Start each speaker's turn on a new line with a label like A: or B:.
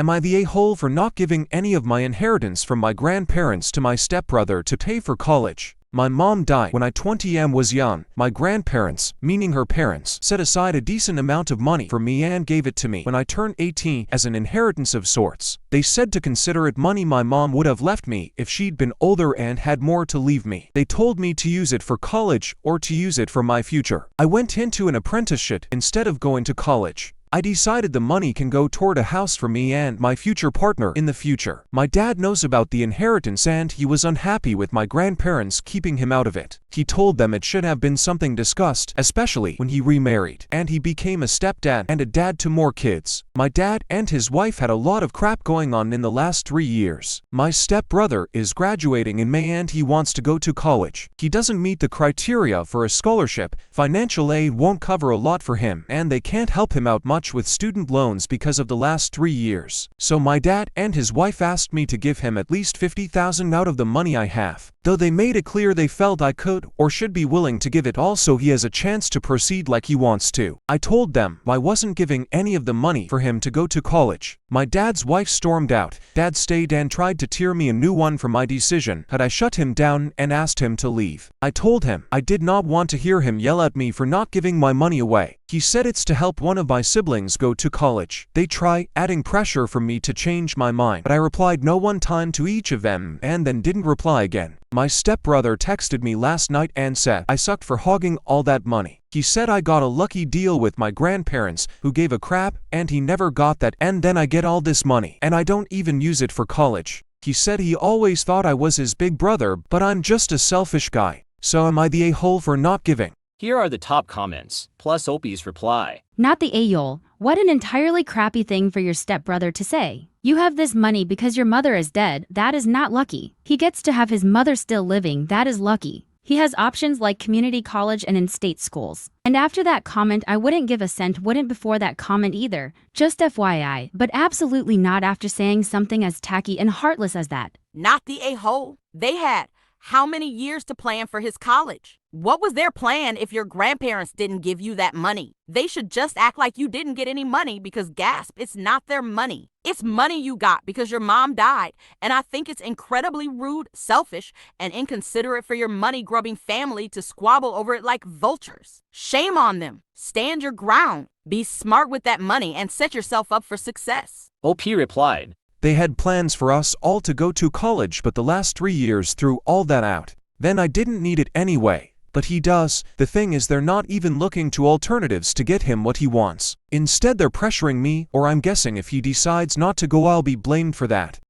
A: Am I the a-hole for not giving any of my inheritance from my grandparents to my stepbrother to pay for college? My mom died when I 20 was young. My grandparents, meaning her parents, set aside a decent amount of money for me and gave it to me when I turned 18 as an inheritance of sorts. They said to consider it money my mom would have left me if she'd been older and had more to leave me. They told me to use it for college or to use it for my future. I went into an apprenticeship instead of going to college. I decided the money can go toward a house for me and my future partner in the future. My dad knows about the inheritance and he was unhappy with my grandparents keeping him out of it. He told them it should have been something discussed, especially when he remarried, and he became a stepdad and a dad to more kids. My dad and his wife had a lot of crap going on in the last 3 years. My stepbrother is graduating in May and he wants to go to college. He doesn't meet the criteria for a scholarship, financial aid won't cover a lot for him, and they can't help him out much with student loans because of the last 3 years. So my dad and his wife asked me to give him at least $50,000 out of the money I have, though they made it clear they felt I could or should be willing to give it all so he has a chance to proceed like he wants to. I told them I wasn't giving any of the money for him to go to college. My dad's wife stormed out. Dad stayed and tried to tear me a new one for my decision, but I shut him down and asked him to leave. I told him I did not want to hear him yell at me for not giving my money away. He said it's to help one of my siblings go to college. They try adding pressure for me to change my mind, but I replied no one time to each of them and then didn't reply again. My stepbrother texted me last night and said I sucked for hogging all that money. He said I got a lucky deal with my grandparents who gave a crap and he never got that, and then I get all this money and I don't even use it for college. He said he always thought I was his big brother, but I'm just a selfish guy. So am I the a-hole for not giving?
B: Here are the top comments, plus Opie's reply.
C: Not the a-hole. What an entirely crappy thing for your stepbrother to say. You have this money because your mother is dead. That is not lucky. He gets to have his mother still living. That is lucky. He has options like community college and in-state schools. And after that comment, I wouldn't give a cent, wouldn't before that comment either. Just FYI, but absolutely not after saying something as tacky and heartless as that.
D: Not the a-hole. They had how many years to plan for his college? What was their plan if your grandparents didn't give you that money? They should just act like you didn't get any money because gasp, it's not their money. It's money you got because your mom died. And I think it's incredibly rude, selfish, and inconsiderate for your money-grubbing family to squabble over it like vultures. Shame on them. Stand your ground. Be smart with that money and set yourself up for success.
B: OP replied.
A: They had plans for us all to go to college, but the last 3 years threw all that out. Then I didn't need it anyway. But he does. The thing is they're not even looking to alternatives to get him what he wants. Instead they're pressuring me, or I'm guessing if he decides not to go I'll be blamed for that.